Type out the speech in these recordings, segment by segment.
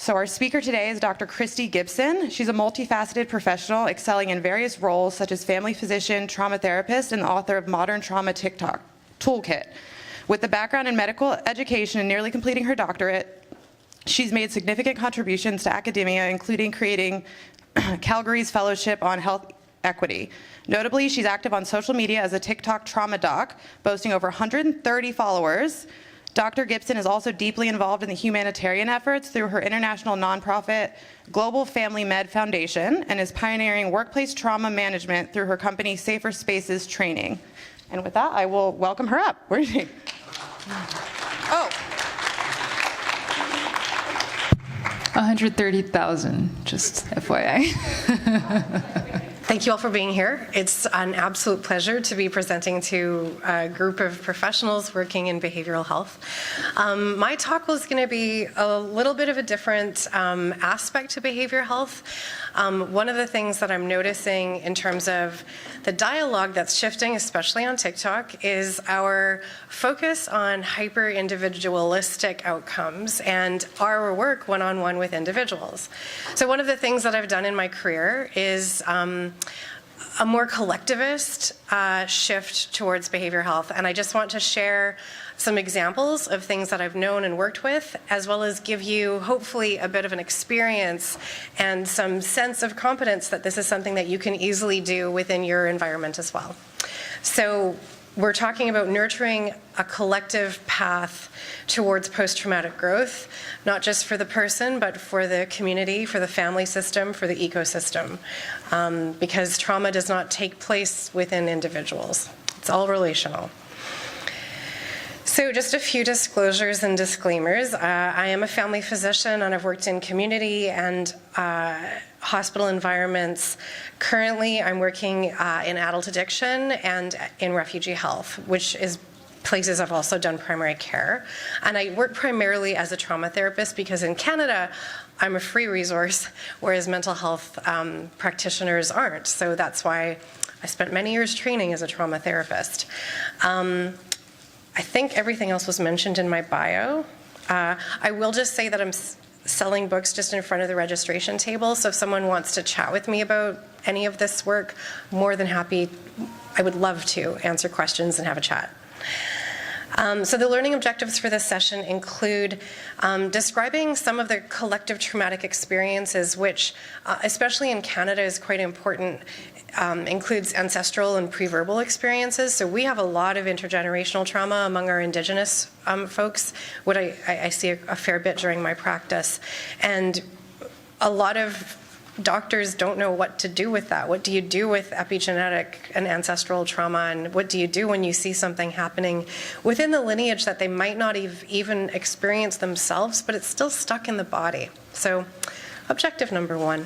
So our speaker today is Dr. Christy Gibson. She's a multifaceted professional excelling in various roles such as family physician, trauma therapist, and the author of Modern Trauma TikTok Toolkit. With a background in medical education and nearly completing her doctorate, she's made significant contributions to academia, including creating Calgary's Fellowship on Health Equity. Notably, she's active on social media as a TikTok trauma doc, boasting over 130 followers. Dr. Gibson is also deeply involved in the humanitarian efforts through her international nonprofit Global Family Med Foundation and is pioneering workplace trauma management through her company Safer Spaces Training. And with that, I will welcome her up. Where is she? Oh. 130,000, just FYI. Thank you all for being here. It's an absolute pleasure to be presenting to a group of professionals working in behavioral health. My talk was going to be a little bit of a different aspect to behavioral health. One of the things that I'm noticing in terms of the dialogue that's shifting, especially on TikTok, is our focus on hyper-individualistic outcomes and our work one-on-one with individuals. So one of the things that I've done in my career is a more collectivist shift towards behavioral health. And I just want to share some examples of things that I've known and worked with, as well as give you hopefully a bit of an experience and some sense of competence that this is something that you can easily do within your environment as well. So we're talking about nurturing a collective path towards post-traumatic growth, not just for the person, but for the community, for the family system, for the ecosystem, because trauma does not take place within individuals. It's all relational. So just a few disclosures and disclaimers. I am a family physician and I've worked in community and hospital environments. Currently, I'm working in adult addiction and in refugee health, which is places I've also done primary care. And I work primarily as a trauma therapist because in Canada, I'm a free resource, whereas mental health practitioners aren't. So that's why I spent many years training as a trauma therapist. I think everything else was mentioned in my bio. I will just say that I'm selling books just in front of the registration table, so if someone wants to chat with me about any of this work, more than happy. I would love to answer questions and have a chat. So the learning objectives for this session include describing some of the collective traumatic experiences, which, especially in Canada, is quite important. Includes ancestral and pre-verbal experiences. So we have a lot of intergenerational trauma among our Indigenous folks, what I see a fair bit during my practice. And a lot of doctors don't know what to do with that. What do you do with epigenetic and ancestral trauma, and what do you do when you see something happening within the lineage that they might not have even experienced themselves, but it's still stuck in the body? So objective number one,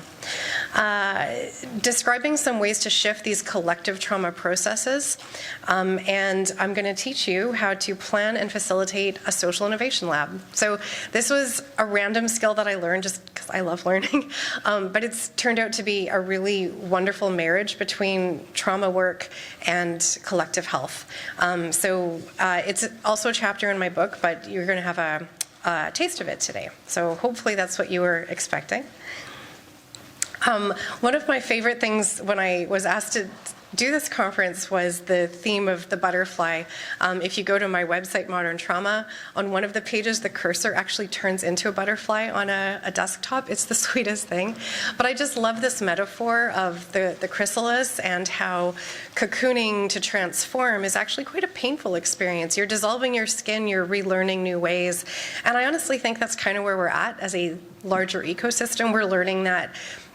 describing some ways to shift these collective trauma processes, and I'm going to teach you how to plan and facilitate a social innovation lab. So this was a random skill that I learned just because I love learning, but it's turned out to be a really wonderful marriage between trauma work and collective health. It's also a chapter in my book, but you're going to have a taste of it today. So hopefully that's what you were expecting. One of my favorite things when I was asked to do this conference was the theme of the butterfly. If you go to my website, Modern Trauma, on one of the pages, the cursor actually turns into a butterfly on a desktop. It's the sweetest thing. But I just love this metaphor of the chrysalis and how cocooning to transform is actually quite a painful experience. You're dissolving your skin, you're relearning new ways. And I honestly think that's kind of where we're at as a larger ecosystem. We're learning that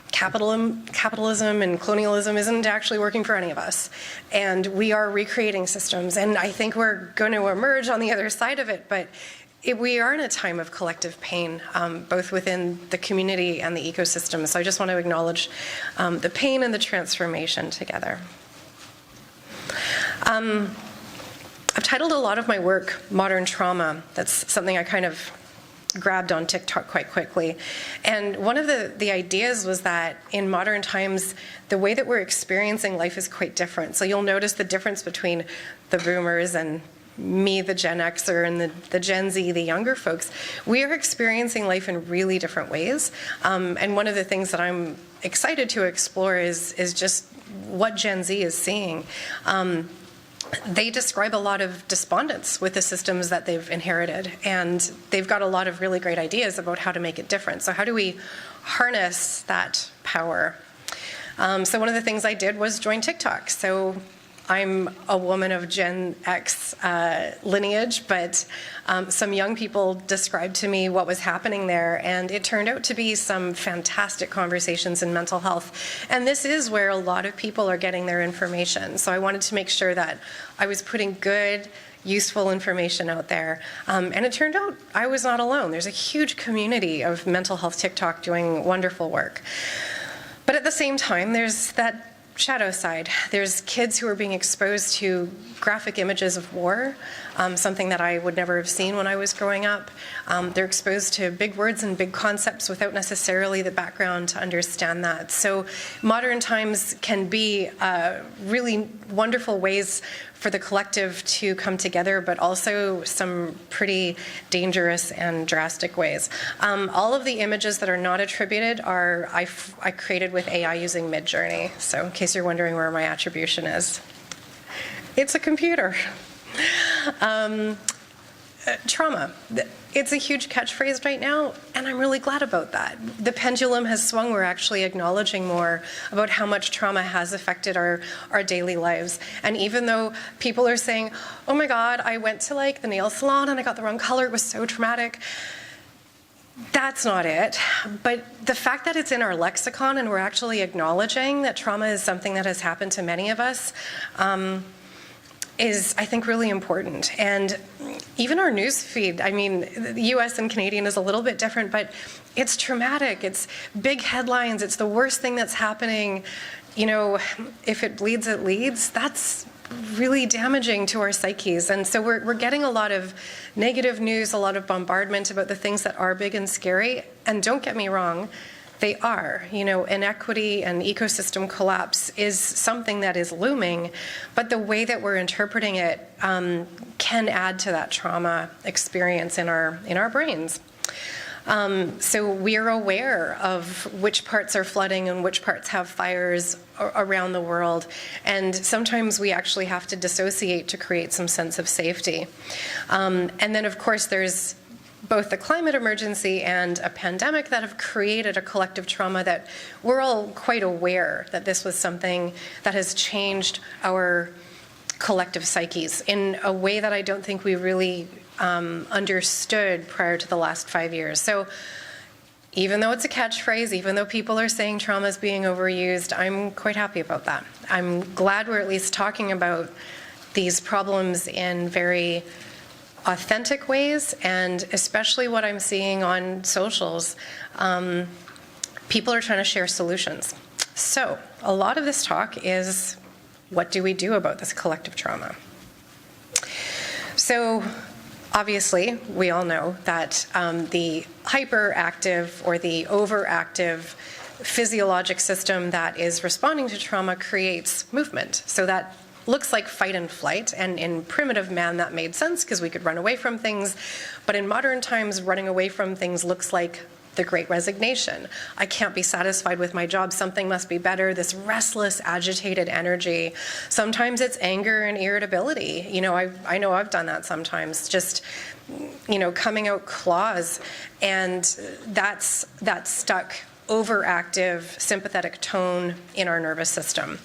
capitalism and colonialism isn't actually working for any of us. And we are recreating systems. And I think we're going to emerge on the other side of it. But we are in a time of collective pain, both within the community and the ecosystem. So I just want to acknowledge the pain and the transformation together. I've titled a lot of my work Modern Trauma. That's something I kind of grabbed on TikTok quite quickly. And one of the ideas was that in modern times, the way that we're experiencing life is quite different. So you'll notice the difference between the boomers and me, the Gen Xer, and the Gen Z, the younger folks, we are experiencing life in really different ways. And one of the things that I'm excited to explore is just what Gen Z is seeing. They describe a lot of despondence with the systems that they've inherited, and they've got a lot of really great ideas about how to make it different. So how do we harness that power? So one of the things I did was join TikTok. So I'm a woman of Gen X lineage, but some young people described to me what was happening there, and it turned out to be some fantastic conversations in mental health. And this is where a lot of people are getting their information. So I wanted to make sure that I was putting good, useful information out there. And it turned out I was not alone. There's a huge community of mental health TikTok doing wonderful work. But at the same time, there's that shadow side. There's kids who are being exposed to graphic images of war, something that I would never have seen when I was growing up. They're exposed to big words and big concepts without necessarily the background to understand that. So modern times can be really wonderful ways for the collective to come together, but also some pretty dangerous and drastic ways. All of the images that are not attributed are I created with AI using Midjourney. So in case you're wondering where my attribution is, it's a computer. Trauma. It's a huge catchphrase right now, and I'm really glad about that. The pendulum has swung. We're actually acknowledging more about how much trauma has affected our daily lives. And even though people are saying, oh my God, I went to like the nail salon and I got the wrong color, it was so traumatic. That's not it. But the fact that it's in our lexicon and we're actually acknowledging that trauma is something that has happened to many of us, is, I think, really important. And even our news feed, I mean, the US and Canadian is a little bit different, but it's traumatic. It's big headlines. It's the worst thing that's happening. You know, if it bleeds, it leads. That's really damaging to our psyches. And so we're getting a lot of negative news, a lot of bombardment about the things that are big and scary. And don't get me wrong, they are. You know, inequity and ecosystem collapse is something that is looming, but the way that we're interpreting it can add to that trauma experience in our brains. So we are aware of which parts are flooding and which parts have fires around the world, and sometimes we actually have to dissociate to create some sense of safety. And then, of course, there's both the climate emergency and a pandemic that have created a collective trauma that we're all quite aware that this was something that has changed our collective psyches in a way that I don't think we really understood prior to the last 5 years. So even though it's a catchphrase, even though people are saying trauma is being overused, I'm quite happy about that. I'm glad we're at least talking about these problems in very authentic ways, and especially what I'm seeing on socials, people are trying to share solutions. So a lot of this talk is, what do we do about this collective trauma? So obviously, we all know that the hyperactive or the overactive physiologic system that is responding to trauma creates movement. So that looks like fight and flight, and in primitive man that made sense because we could run away from things, but in modern times running away from things looks like the Great Resignation. I can't be satisfied with my job, something must be better, this restless, agitated energy. Sometimes it's anger and irritability. You know, I know I've done that sometimes, just, you know, coming out claws, and that's that stuck overactive sympathetic tone in our nervous system.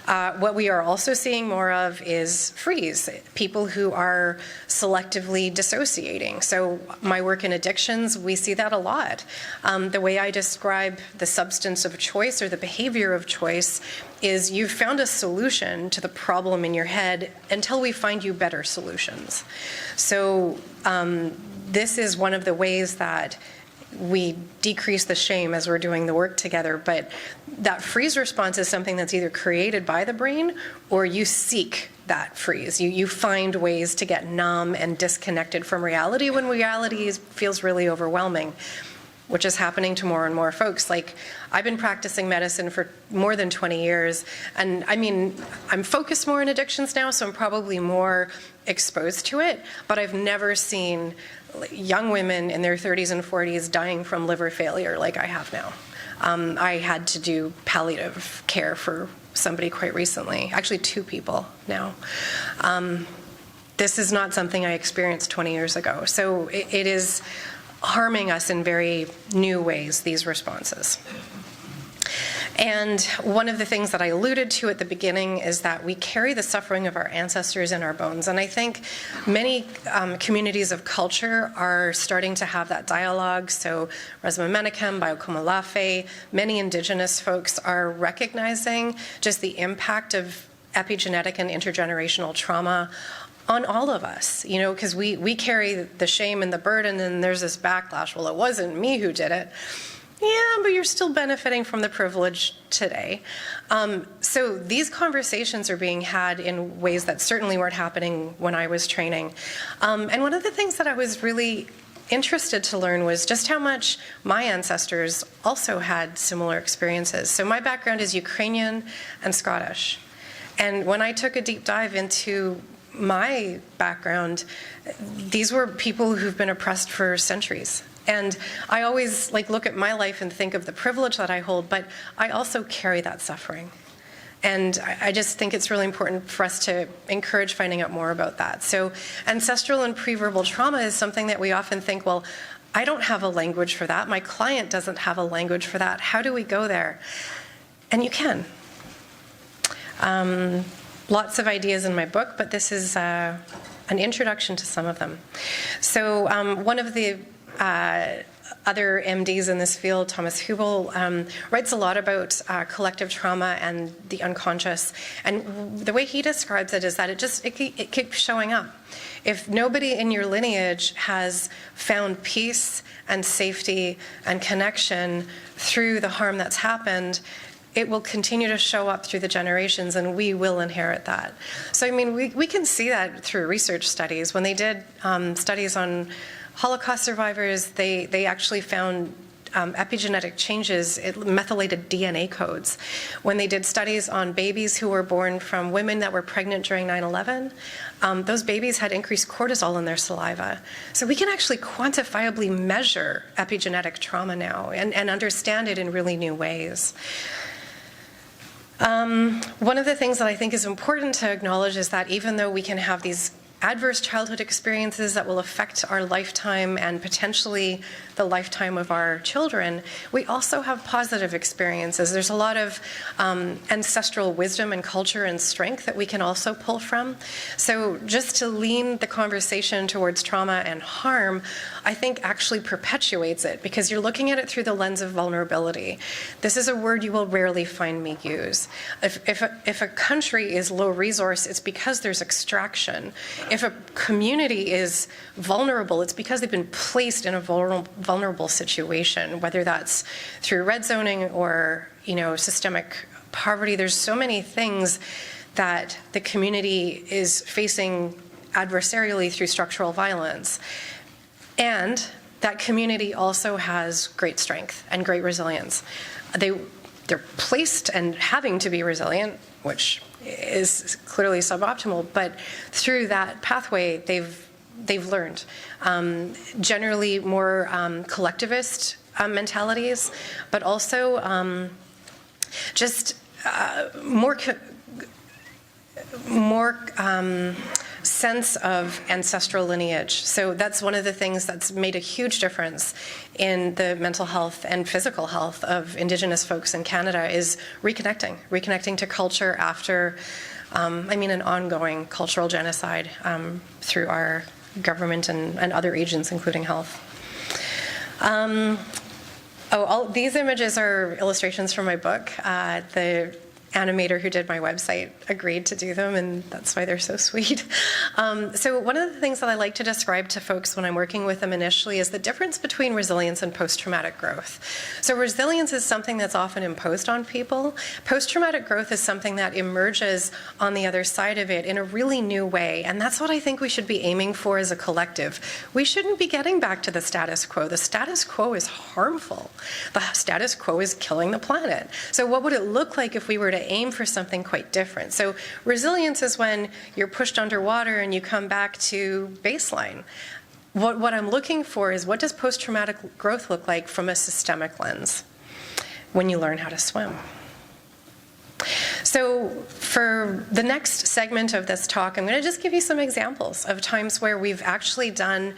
What we are also seeing more of is freeze, people who are selectively dissociating. So my work in addictions, we see that a lot. The way I describe the substance of choice or the behavior of choice is you've found a solution to the problem in your head until we find you better solutions. So this is one of the ways that we decrease the shame as we're doing the work together, but that freeze response is something that's either created by the brain or you seek that freeze. You find ways to get numb and disconnected from reality when reality feels really overwhelming. which is happening to more and more folks. Like, I've been practicing medicine for more than 20 years, and I mean, I'm focused more on addictions now, so I'm probably more exposed to it, but I've never seen young women in their 30s and 40s dying from liver failure like I have now. I had to do palliative care for somebody quite recently, actually 2 people now. This is not something I experienced 20 years ago. So it is harming us in very new ways, these responses. And one of the things that I alluded to at the beginning is that we carry the suffering of our ancestors in our bones. And I think many communities of culture are starting to have that dialogue. So Resma Menakem, Biokumalafe, many Indigenous folks are recognizing just the impact of epigenetic and intergenerational trauma on all of us, you know, because we carry the shame and the burden, and there's this backlash. Well, it wasn't me who did it. Yeah, but you're still benefiting from the privilege today. So these conversations are being had in ways that certainly weren't happening when I was training. And one of the things that I was really interested to learn was just how much my ancestors also had similar experiences. So my background is Ukrainian and Scottish. And when I took a deep dive into my background, these were people who've been oppressed for centuries. And I always look at my life and think of the privilege that I hold, but I also carry that suffering. And I just think it's really important for us to encourage finding out more about that. So ancestral and pre-verbal trauma is something that we often think, well, I don't have a language for that. My client doesn't have a language for that. How do we go there? And you can. Lots of ideas in my book, but this is an introduction to some of them. So one of the other MDs in this field, Thomas Hubel, writes a lot about collective trauma and the unconscious. And the way he describes it is that it keeps showing up. If nobody in your lineage has found peace and safety and connection through the harm that's happened, it will continue to show up through the generations, and we will inherit that. So, I mean, we can see that through research studies. When they did studies on Holocaust survivors, they actually found epigenetic changes, methylated DNA codes. When they did studies on babies who were born from women that were pregnant during 9/11, those babies had increased cortisol in their saliva. So we can actually quantifiably measure epigenetic trauma now and understand it in really new ways. One of the things that I think is important to acknowledge is that even though we can have these adverse childhood experiences that will affect our lifetime and potentially the lifetime of our children, we also have positive experiences. There's a lot of ancestral wisdom and culture and strength that we can also pull from. So just to lean the conversation towards trauma and harm, I think actually perpetuates it, because you're looking at it through the lens of vulnerability. This is a word you will rarely find me use. If a country is low resource, it's because there's extraction. If a community is vulnerable, it's because they've been placed in a vulnerable situation, whether that's through red zoning or, systemic poverty. There's so many things that the community is facing adversarially through structural violence. And that community also has great strength and great resilience. They're placed and having to be resilient, which is clearly suboptimal, but through that pathway, they've learned. Generally more collectivist mentalities, but also just more sense of ancestral lineage. So that's one of the things that's made a huge difference in the mental health and physical health of Indigenous folks in Canada, is reconnecting to culture after, an ongoing cultural genocide through our government and other agents, including health. All these images are illustrations from my book. The animator who did my website agreed to do them, and that's why they're so sweet. So one of the things that I like to describe to folks when I'm working with them initially is the difference between resilience and post-traumatic growth. So resilience is something that's often imposed on people. Post-traumatic growth is something that emerges on the other side of it in a really new way, and that's what I think we should be aiming for as a collective. We shouldn't be getting back to the status quo. The status quo is harmful. The status quo is killing the planet. So what would it look like if we were to aim for something quite different? So resilience is when you're pushed underwater and you come back to baseline. What I'm looking for is, what does post-traumatic growth look like from a systemic lens when you learn how to swim? So for the next segment of this talk, I'm going to just give you some examples of times where we've actually done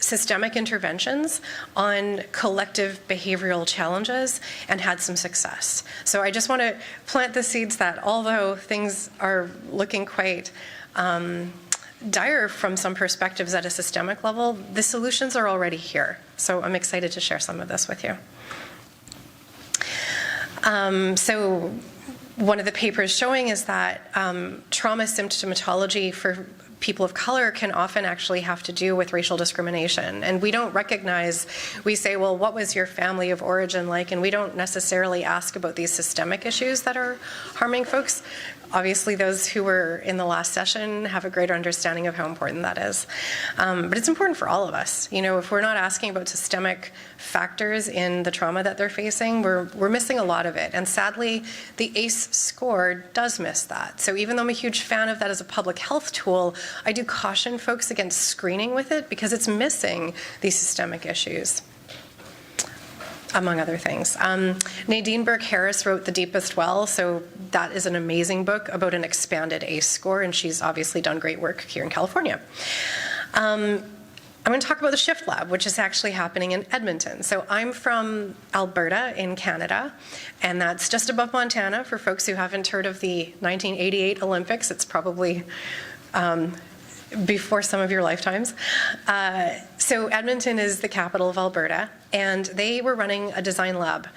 systemic interventions on collective behavioral challenges and had some success. So I just want to plant the seeds that although things are looking quite dire from some perspectives at a systemic level, the solutions are already here. So I'm excited to share some of this with you. So one of the papers showing is that trauma symptomatology for people of color can often actually have to do with racial discrimination. And we don't recognize, we say, well, what was your family of origin like? And we don't necessarily ask about these systemic issues that are harming folks. Obviously, those who were in the last session have a greater understanding of how important that is. But it's important for all of us. You know, if we're not asking about systemic factors in the trauma that they're facing, we're missing a lot of it. And sadly, the ACE score does miss that. So even though I'm a huge fan of that as a public health tool, I do caution folks against screening with it because it's missing these systemic issues, among other things. Nadine Burke-Harris wrote The Deepest Well, so that is an amazing book about an expanded ACE score, and she's obviously done great work here in California. I'm going to talk about the Shift Lab, which is actually happening in Edmonton. So I'm from Alberta in Canada, and that's just above Montana. For folks who haven't heard of the 1988 Olympics, it's probably before some of your lifetimes. So Edmonton is the capital of Alberta, and they were running a design lab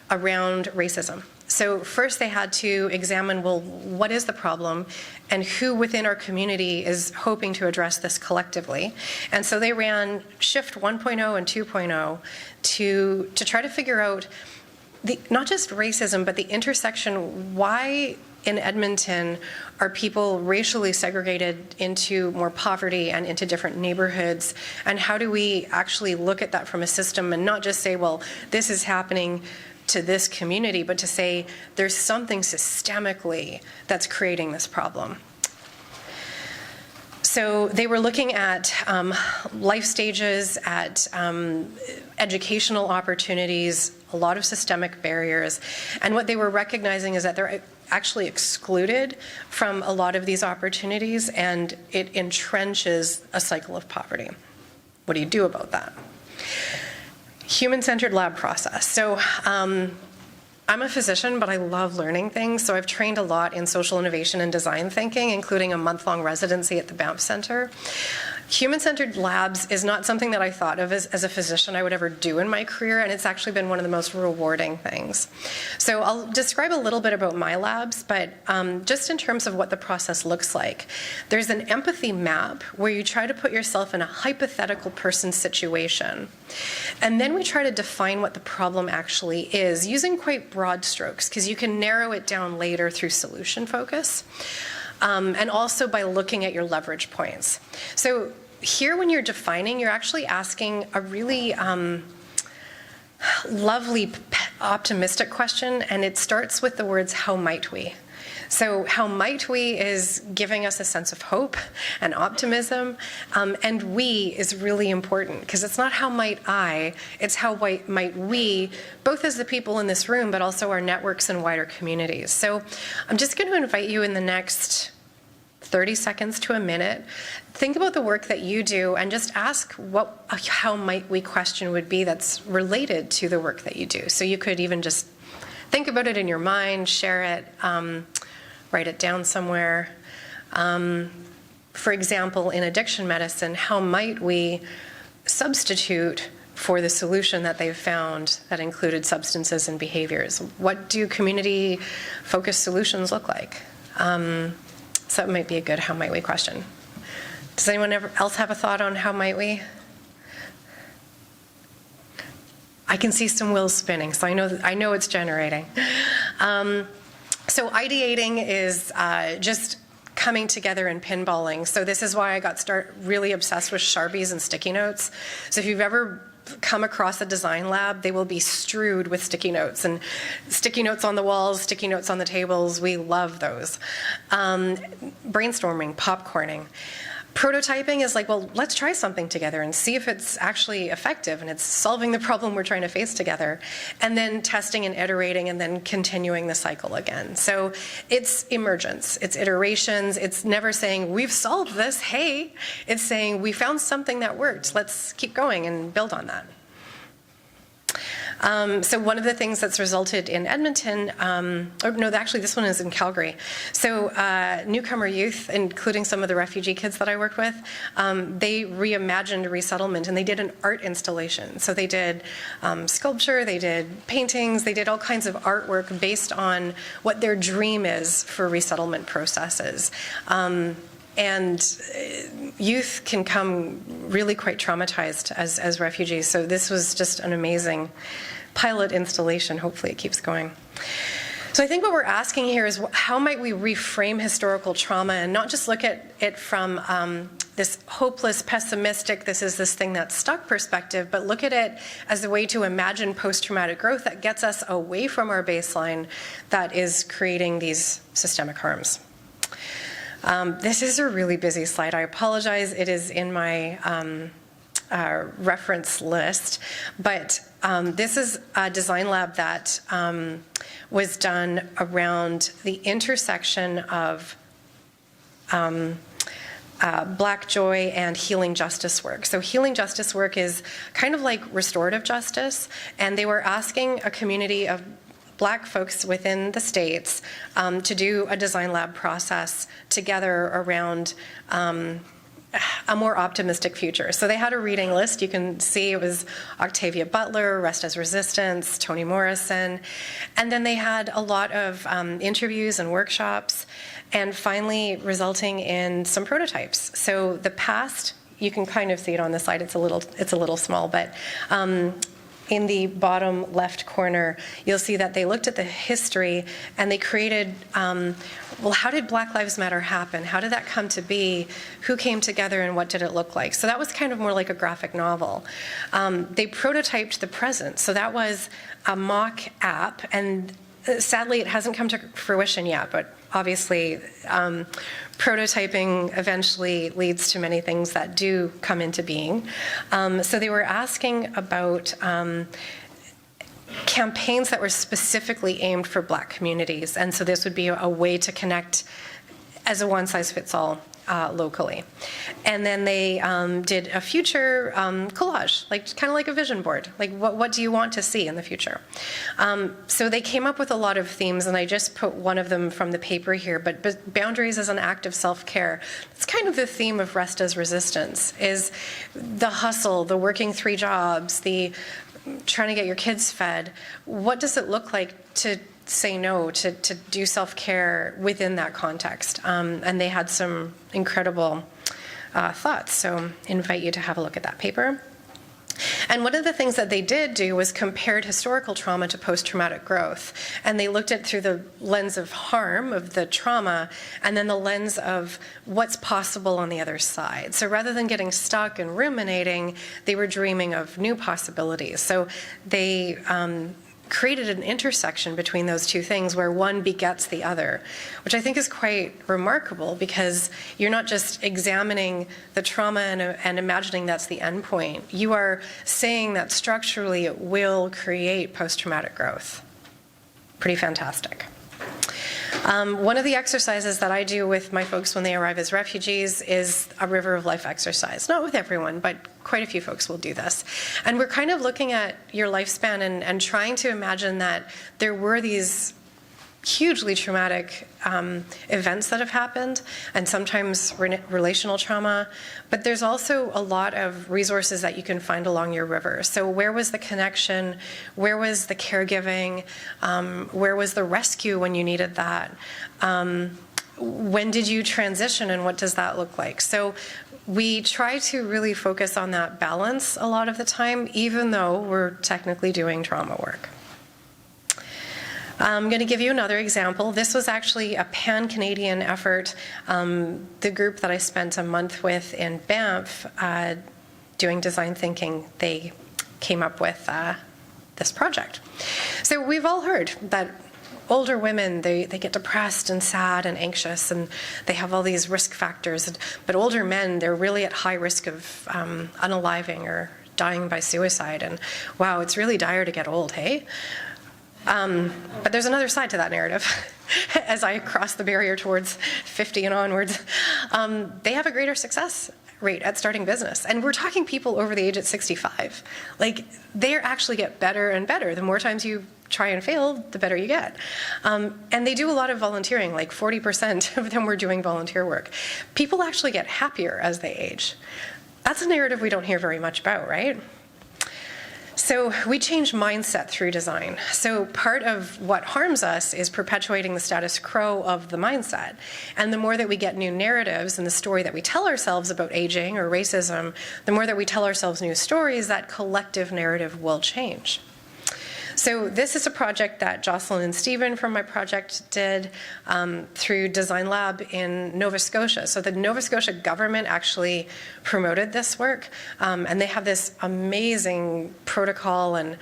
around racism. So first they had to examine, well, what is the problem and who within our community is hoping to address this collectively. And so they ran Shift 1.0 and 2.0 to try to figure out not just racism, but the intersection. Why in Edmonton are people racially segregated into more poverty and into different neighborhoods? And how do we actually look at that from a system and not just say, well, this is happening to this community, but to say there's something systemically that's creating this problem. So they were looking at life stages, at educational opportunities, a lot of systemic barriers. And what they were recognizing is that they're actually excluded from a lot of these opportunities, and it entrenches a cycle of poverty. What do you do about that? Human-centered lab process. So I'm a physician, but I love learning things, so I've trained a lot in social innovation and design thinking, including a month-long residency at the Banff Center. Human-centered labs is not something that I thought of as a physician I would ever do in my career, and it's actually been one of the most rewarding things. So I'll describe a little bit about my labs, but just in terms of what the process looks like. There's an empathy map where you try to put yourself in a hypothetical person's situation, and then we try to define what the problem actually is, using quite broad strokes, because you can narrow it down later through solution focus. And also by looking at your leverage points. So here when you're defining, you're actually asking a really lovely, optimistic question, and it starts with the words, how might we? So how might we is giving us a sense of hope and optimism, and we is really important, because it's not how might I, it's how might we, both as the people in this room, but also our networks and wider communities. So I'm just going to invite you in the next 30 seconds to a minute, think about the work that you do and just ask what a how might we question would be that's related to the work that you do. So you could even just think about it in your mind, share it, write it down somewhere. For example, in addiction medicine, how might we substitute for the solution that they've found that included substances and behaviors. What do community-focused solutions look like? So that might be a good how might we question. Does anyone else have a thought on how might we? I can see some wheels spinning, so I know it's generating. So ideating is just coming together and pinballing. So this is why I got really obsessed with Sharpies and sticky notes. So if you've ever come across a design lab, they will be strewed with sticky notes, and sticky notes on the walls, sticky notes on the tables. We love those. Brainstorming, popcorning. Prototyping is like, well, let's try something together and see if it's actually effective and it's solving the problem we're trying to face together. And then testing and iterating and then continuing the cycle again. So it's emergence, it's iterations, it's never saying, we've solved this, hey. It's saying, we found something that worked, let's keep going and build on that. So one of the things that's resulted in Edmonton, actually this one is in Calgary. So newcomer youth, including some of the refugee kids that I worked with, they reimagined resettlement and they did an art installation. So they did sculpture, they did paintings, they did all kinds of artwork based on what their dream is for resettlement processes. And youth can come really quite traumatized as refugees. So this was just an amazing pilot installation. Hopefully it keeps going. So I think what we're asking here is how might we reframe historical trauma and not just look at it from this hopeless, pessimistic, this is this thing that's stuck perspective, but look at it as a way to imagine post-traumatic growth that gets us away from our baseline that is creating these systemic harms. This is a really busy slide. I apologize. It is in my reference list. But this is a design lab that was done around the intersection of Black joy and healing justice work. So healing justice work is kind of like restorative justice. And they were asking a community of Black folks within the States to do a design lab process together around a more optimistic future. So they had a reading list. You can see it was Octavia Butler, Rest as Resistance, Toni Morrison. And then they had a lot of interviews and workshops, and finally resulting in some prototypes. So the past, you can kind of see it on the slide. It's a little small, but in the bottom left corner, you'll see that they looked at the history and they created, well, how did Black Lives Matter happen? How did that come to be? Who came together and what did it look like? So that was kind of more like a graphic novel. They prototyped the present. So that was a mock app, and sadly it hasn't come to fruition yet, but obviously prototyping eventually leads to many things that do come into being. So they were asking about campaigns that were specifically aimed for Black communities. And so this would be a way to connect as a one-size-fits-all locally. And then they did a future collage, kind of like a vision board. Like, what do you want to see in the future? So they came up with a lot of themes, and I just put one of them from the paper here, but boundaries as an act of self-care. It's kind of the theme of Rest as Resistance, is the hustle, the working 3 jobs, the trying to get your kids fed. What does it look like to say no, to do self-care within that context? And they had some incredible thoughts, so invite you to have a look at that paper. And one of the things that they did do was compared historical trauma to post-traumatic growth. And they looked at through the lens of harm, of the trauma, and then the lens of what's possible on the other side. So rather than getting stuck and ruminating, they were dreaming of new possibilities. So they created an intersection between those two things where one begets the other, which I think is quite remarkable, because you're not just examining the trauma and imagining that's the end point. You are saying that structurally it will create post-traumatic growth. Pretty fantastic. One of the exercises that I do with my folks when they arrive as refugees is a river of life exercise. Not with everyone, but quite a few folks will do this. And we're kind of looking at your lifespan and trying to imagine that there were these hugely traumatic events that have happened, and sometimes relational trauma, but there's also a lot of resources that you can find along your river. So where was the connection? Where was the caregiving? Where was the rescue when you needed that? When did you transition, and what does that look like? So we try to really focus on that balance a lot of the time, even though we're technically doing trauma work. I'm going to give you another example. This was actually a pan-Canadian effort. The group that I spent a month with in Banff doing design thinking, they came up with this project. So we've all heard that older women, they get depressed and sad and anxious, and they have all these risk factors. But older men, they're really at high risk of unaliving or dying by suicide. And wow, it's really dire to get old, hey? But there's another side to that narrative. As I cross the barrier towards 50 and onwards, they have a greater success rate at starting business. And we're talking people over the age of 65. Like, they actually get better and better. The more times you try and fail, the better you get. And they do a lot of volunteering, like 40% of them were doing volunteer work. People actually get happier as they age. That's a narrative we don't hear very much about, right? So we change mindset through design. So part of what harms us is perpetuating the status quo of the mindset. And the more that we get new narratives in the story that we tell ourselves about aging or racism, the more that we tell ourselves new stories, that collective narrative will change. So this is a project that Jocelyn and Stephen from my project did through Design Lab in Nova Scotia. So the Nova Scotia government actually promoted this work, and they have this amazing protocol and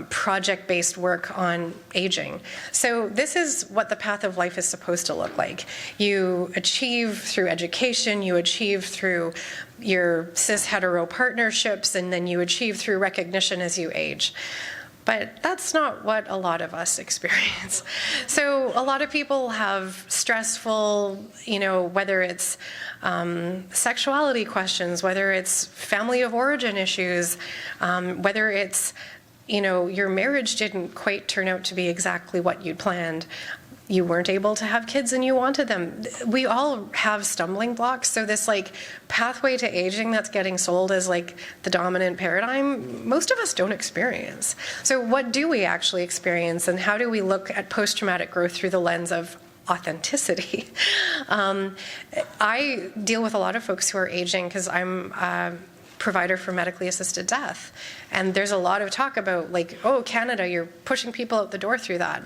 project-based work on aging. So this is what the path of life is supposed to look like. You achieve through education, you achieve through your cis-hetero partnerships, and then you achieve through recognition as you age. But that's not what a lot of us experience. So a lot of people have stressful, whether it's sexuality questions, whether it's family of origin issues, whether it's, your marriage didn't quite turn out to be exactly what you'd planned. You weren't able to have kids and you wanted them. We all have stumbling blocks. So this pathway to aging that's getting sold as the dominant paradigm, most of us don't experience. So what do we actually experience, and how do we look at post-traumatic growth through the lens of authenticity? I deal with a lot of folks who are aging because I'm a provider for medically assisted death. And there's a lot of talk about oh, Canada, you're pushing people out the door through that.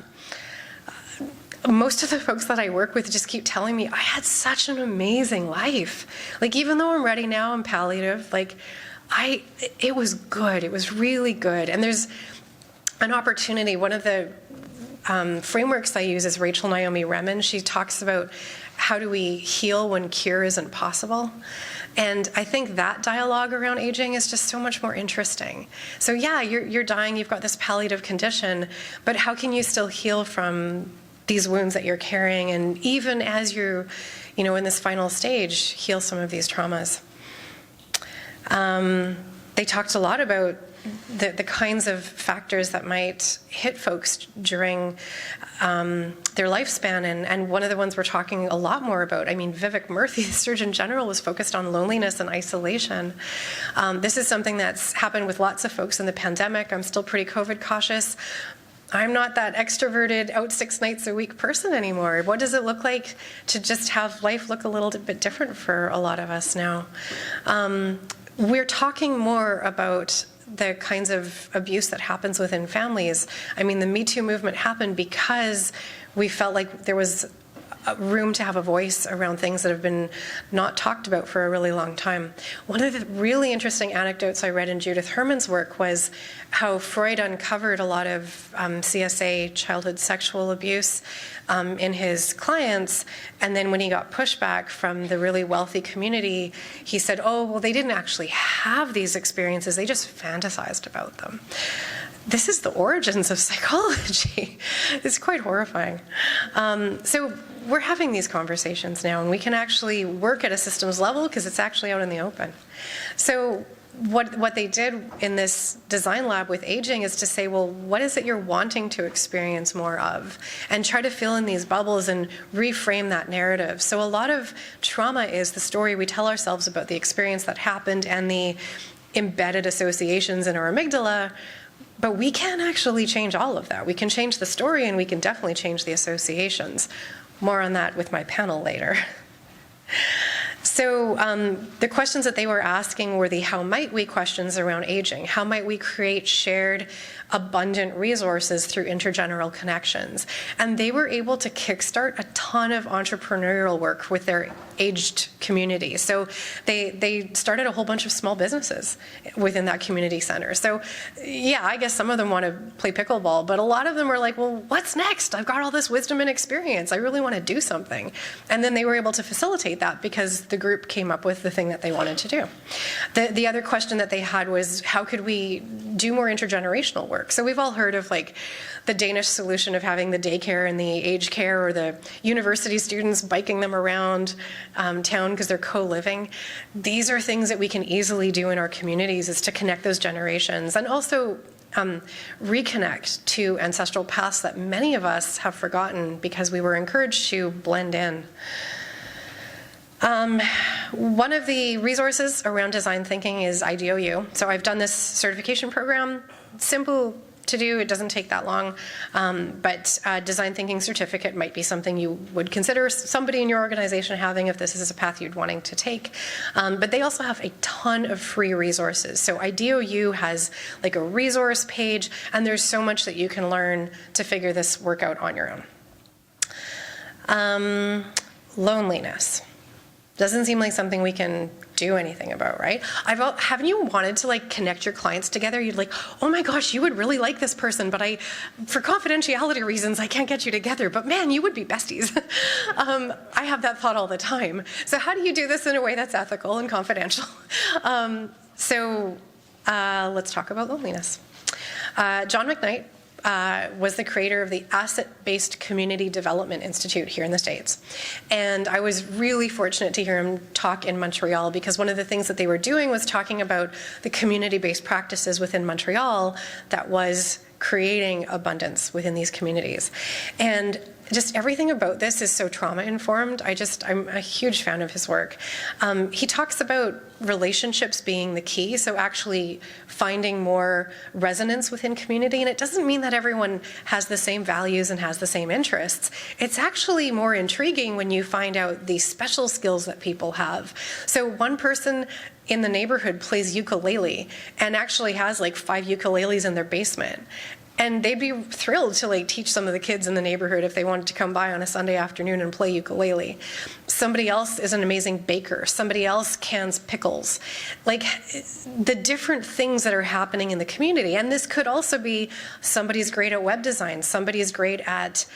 Most of the folks that I work with just keep telling me, I had such an amazing life. Even though I'm ready now, I'm palliative, it was good. It was really good. And there's an opportunity. One of the frameworks I use is Rachel Naomi Remen. She talks about how do we heal when cure isn't possible. And I think that dialogue around aging is just so much more interesting. So yeah, you're dying, you've got this palliative condition, but how can you still heal from these wounds that you're carrying, and even as you're, in this final stage, heal some of these traumas. They talked a lot about the kinds of factors that might hit folks during their lifespan, and one of the ones we're talking a lot more about, Vivek Murthy, the Surgeon General, was focused on loneliness and isolation. This is something that's happened with lots of folks in the pandemic. I'm still pretty COVID cautious. I'm not that extroverted, out 6 nights a week person anymore. What does it look like to just have life look a little bit different for a lot of us now? We're talking more about the kinds of abuse that happens within families. The Me Too movement happened because we felt like there was room to have a voice around things that have been not talked about for a really long time. One of the really interesting anecdotes I read in Judith Herman's work was how Freud uncovered a lot of CSA, childhood sexual abuse, in his clients, and then when he got pushback from the really wealthy community, he said, oh, well, they didn't actually have these experiences, they just fantasized about them. This is the origins of psychology. It's quite horrifying. So we're having these conversations now, and we can actually work at a systems level because it's actually out in the open. So what they did in this design lab with aging is to say, well, what is it you're wanting to experience more of? And try to fill in these bubbles and reframe that narrative. So a lot of trauma is the story we tell ourselves about the experience that happened and the embedded associations in our amygdala, but we can't actually change all of that. We can change the story and we can definitely change the associations. More on that with my panel later. So the questions that they were asking were the how might we questions around aging. How might we create shared abundant resources through intergeneral connections? And they were able to kickstart a ton of entrepreneurial work with their aged community. So they started a whole bunch of small businesses within that community center. So yeah, I guess some of them want to play pickleball, but a lot of them were like, well, what's next? I've got all this wisdom and experience. I really want to do something. And then they were able to facilitate that because the group came up with the thing that they wanted to do. The other question that they had was, how could we do more intergenerational work? So we've all heard of like the Danish solution of having the daycare and the aged care, or the university students biking them around town because they're co-living. These are things that we can easily do in our communities, is to connect those generations and also reconnect to ancestral paths that many of us have forgotten because we were encouraged to blend in. One of the resources around design thinking is IDOU. So I've done this certification program. Simple to do, it doesn't take that long, but design thinking certificate might be something you would consider somebody in your organization having if this is a path you'd wanting to take. But they also have a ton of free resources. So IDOU has like a resource page, and there's so much that you can learn to figure this work out on your own. Loneliness. Doesn't seem like something we can do anything about, right? Haven't you wanted to like connect your clients together? You'd like, oh my gosh, you would really like this person, but for confidentiality reasons, I can't get you together, but man, you would be besties. I have that thought all the time. So how do you do this in a way that's ethical and confidential? Let's talk about loneliness. John McKnight was the creator of the Asset-Based Community Development Institute here in the States. And I was really fortunate to hear him talk in Montreal, because one of the things that they were doing was talking about the community-based practices within Montreal that was creating abundance within these communities. And just everything about this is so trauma-informed. I'm a huge fan of his work. He talks about relationships being the key, so actually finding more resonance within community. And it doesn't mean that everyone has the same values and has the same interests. It's actually more intriguing when you find out the special skills that people have. So one person in the neighborhood plays ukulele and actually has like 5 ukuleles in their basement. And they'd be thrilled to like teach some of the kids in the neighborhood if they wanted to come by on a Sunday afternoon and play ukulele. Somebody else is an amazing baker. Somebody else cans pickles. Like the different things that are happening in the community. And this could also be somebody's great at web design. Somebody's great at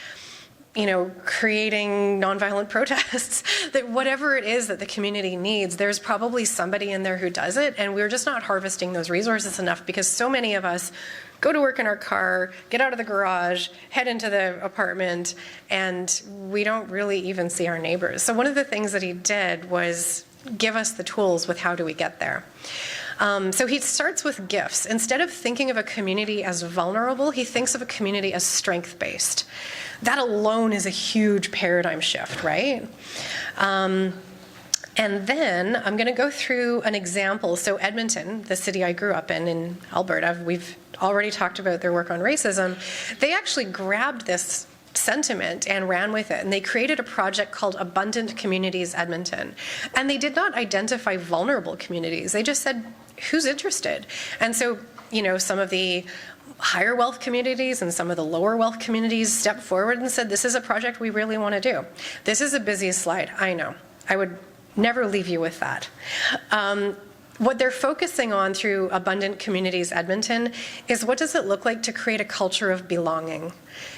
creating nonviolent protests, that whatever it is that the community needs, there's probably somebody in there who does it, and we're just not harvesting those resources enough, because so many of us go to work in our car, get out of the garage, head into the apartment, and we don't really even see our neighbors. So one of the things that he did was give us the tools with how do we get there. So he starts with gifts. Instead of thinking of a community as vulnerable, he thinks of a community as strength-based. That alone is a huge paradigm shift, right? And then I'm going to go through an example. So Edmonton, the city I grew up in Alberta, we've already talked about their work on racism. They actually grabbed this sentiment and ran with it, and they created a project called Abundant Communities Edmonton. And they did not identify vulnerable communities. They just said, who's interested? And so, some of the higher wealth communities and some of the lower wealth communities stepped forward and said, this is a project we really want to do. This is the busiest slide, I know. I would never leave you with that. What they're focusing on through Abundant Communities Edmonton is, what does it look like to create a culture of belonging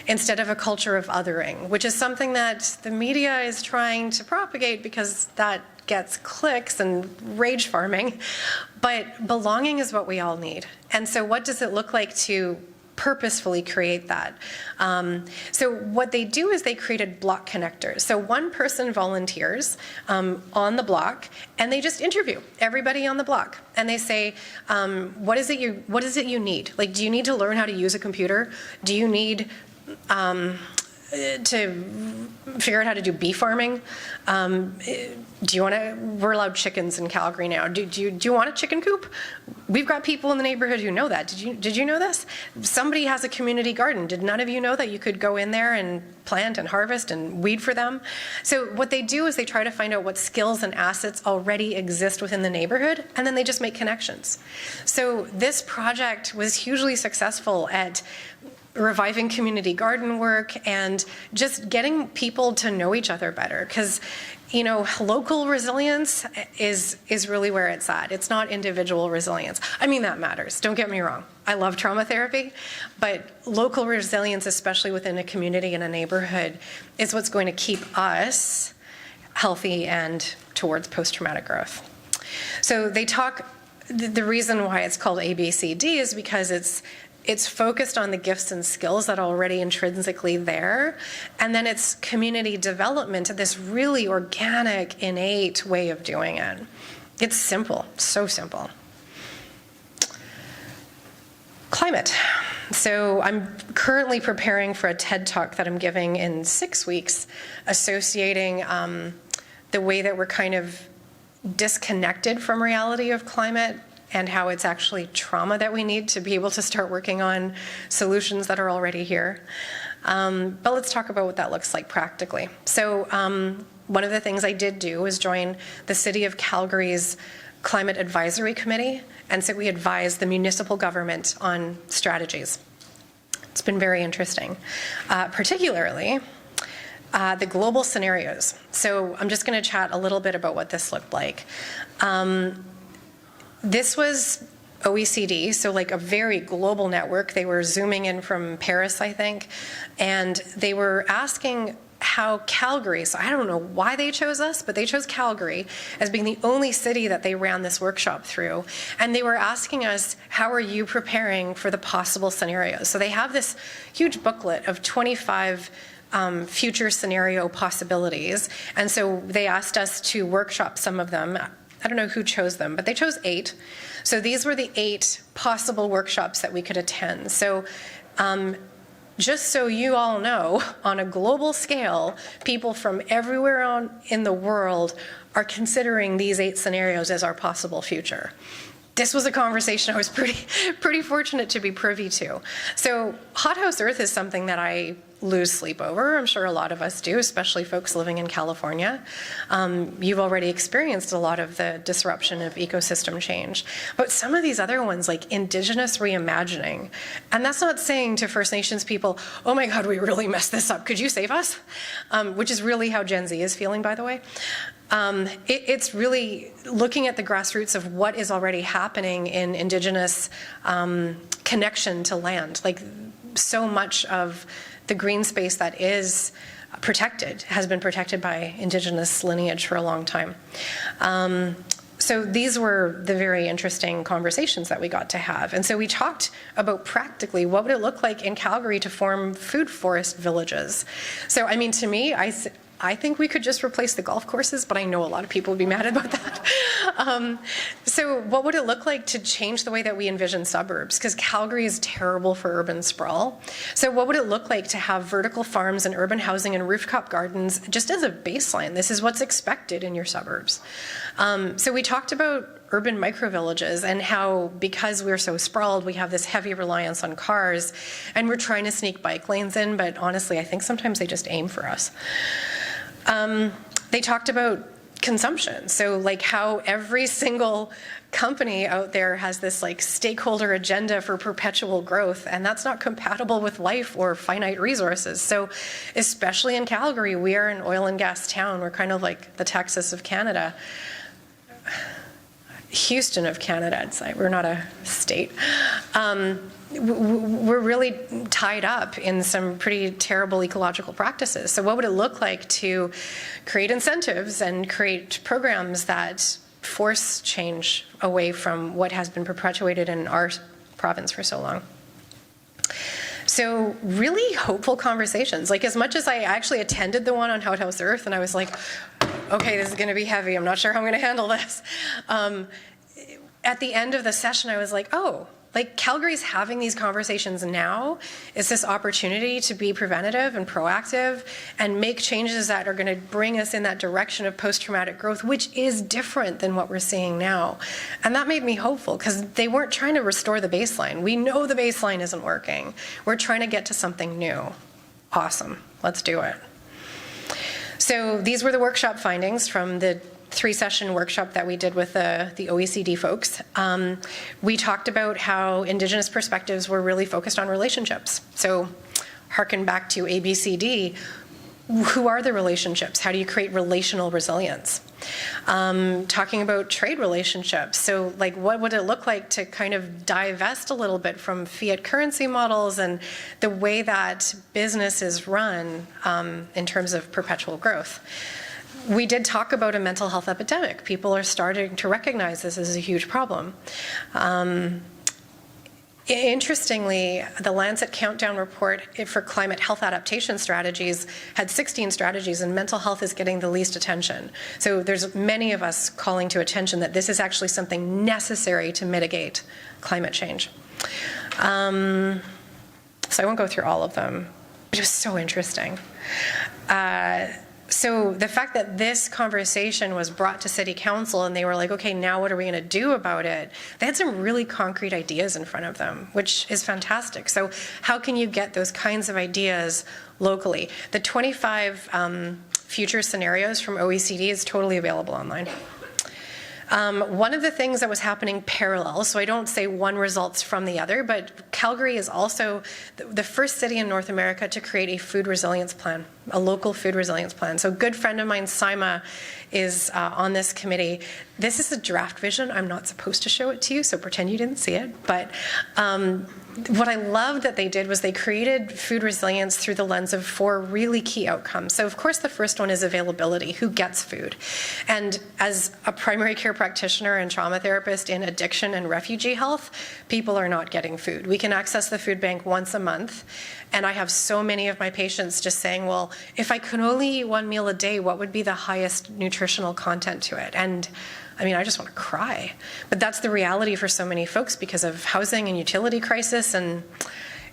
instead of a culture of othering, which is something that the media is trying to propagate because that gets clicks and rage farming. But belonging is what we all need. And so what does it look like to purposefully create that. So what they do is they created block connectors. So one person volunteers on the block, and they just interview everybody on the block. And they say, what is it you need? Like, do you need to learn how to use a computer? Do you need to figure out how to do bee farming? Do you want to, we're allowed chickens in Calgary now. Do you want a chicken coop? We've got people in the neighborhood who know that. Did you know this? Somebody has a community garden. Did none of you know that you could go in there and plant and harvest and weed for them? So what they do is they try to find out what skills and assets already exist within the neighborhood, and then they just make connections. So this project was hugely successful at reviving community garden work and just getting people to know each other better, because local resilience is really where it's at. It's not individual resilience. I mean, that matters, don't get me wrong. I love trauma therapy, but local resilience, especially within a community and a neighborhood, is what's going to keep us healthy and towards post-traumatic growth. So they talk, the reason why it's called ABCD is because it's focused on the gifts and skills that are already intrinsically there, and then it's community development, this really organic, innate way of doing it. It's simple, so simple. Climate. So I'm currently preparing for a TED Talk that I'm giving in 6 weeks, associating the way that we're kind of disconnected from reality of climate and how it's actually trauma that we need to be able to start working on solutions that are already here. But let's talk about what that looks like practically. So one of the things I did do was join the City of Calgary's Climate Advisory Committee, and so we advise the municipal government on strategies. It's been very interesting, particularly the global scenarios. So I'm just going to chat a little bit about what this looked like. This was OECD, so like a very global network. They were zooming in from Paris, I think, and they were asking how Calgary, so I don't know why they chose us, but they chose Calgary as being the only city that they ran this workshop through. And they were asking us, how are you preparing for the possible scenarios? So they have this huge booklet of 25 future scenario possibilities. And so they asked us to workshop some of them. I don't know who chose them, but they chose 8. So these were the 8 possible workshops that we could attend. So just so you all know, on a global scale, people from everywhere in the world are considering these 8 scenarios as our possible future. This was a conversation I was pretty fortunate to be privy to. So hothouse Earth is something that I lose sleep over. I'm sure a lot of us do, especially folks living in California. You've already experienced a lot of the disruption of ecosystem change. But some of these other ones, like Indigenous reimagining, and that's not saying to First Nations people, oh my God, we really messed this up. Could you save us? Which is really how Gen Z is feeling, by the way. It's really looking at the grassroots of what is already happening in Indigenous connection to land. Like, so much of the green space that is protected has been protected by Indigenous lineage for a long time. So these were the very interesting conversations that we got to have. And so we talked about practically what would it look like in Calgary to form food forest villages. So, I mean, to me, I think we could just replace the golf courses, but I know a lot of people would be mad about that. So what would it look like to change the way that we envision suburbs? Because Calgary is terrible for urban sprawl. So what would it look like to have vertical farms and urban housing and rooftop gardens just as a baseline? This is what's expected in your suburbs. So we talked about urban microvillages and how, because we're so sprawled, we have this heavy reliance on cars, and we're trying to sneak bike lanes in, but honestly, I think sometimes they just aim for us. They talked about consumption. So like how every single company out there has this like stakeholder agenda for perpetual growth, and that's not compatible with life or finite resources. So especially in Calgary, we are an oil and gas town. We're kind of like the Texas of Canada. Houston of Canada, I'd say. We're not a state. We're really tied up in some pretty terrible ecological practices. So what would it look like to create incentives and create programs that force change away from what has been perpetuated in our province for so long? So really hopeful conversations. Like, as much as I actually attended the one on How House Earth, and I was like, okay, this is going to be heavy. I'm not sure how I'm going to handle this. At the end of the session, I was like, oh, like Calgary's having these conversations now. It's this opportunity to be preventative and proactive and make changes that are going to bring us in that direction of post-traumatic growth, which is different than what we're seeing now. And that made me hopeful, because they weren't trying to restore the baseline. We know the baseline isn't working. We're trying to get to something new. Awesome. Let's do it. So these were the workshop findings from the 3-session workshop that we did with the OECD folks. We talked about how Indigenous perspectives were really focused on relationships. So harken back to ABCD, who are the relationships? How do you create relational resilience? Talking about trade relationships. So like, what would it look like to kind of divest a little bit from fiat currency models and the way that business is run in terms of perpetual growth? We did talk about a mental health epidemic. People are starting to recognize this as a huge problem. Interestingly, the Lancet Countdown report for climate health adaptation strategies had 16 strategies, and mental health is getting the least attention. So there's many of us calling to attention that this is actually something necessary to mitigate climate change. So I won't go through all of them, but it was so interesting. So the fact that this conversation was brought to City Council and they were like, okay, now what are we going to do about it? They had some really concrete ideas in front of them, which is fantastic. So how can you get those kinds of ideas locally? The 25 future scenarios from OECD is totally available online. One of the things that was happening parallel, so I don't say one results from the other, but Calgary is also the first city in North America to create a food resilience plan, a local food resilience plan. So a good friend of mine, Saima, is on this committee. This is a draft vision. I'm not supposed to show it to you, so pretend you didn't see it. But what I loved that they did was they created food resilience through the lens of 4 really key outcomes. So of course the first one is availability, who gets food. And as a primary care practitioner and trauma therapist in addiction and refugee health, people are not getting food. We can access the food bank once a month, and I have so many of my patients just saying, well, if I could only eat 1 meal a day, what would be the highest nutritional content to it? And I mean, I just want to cry. But that's the reality for so many folks because of housing and utility crisis, and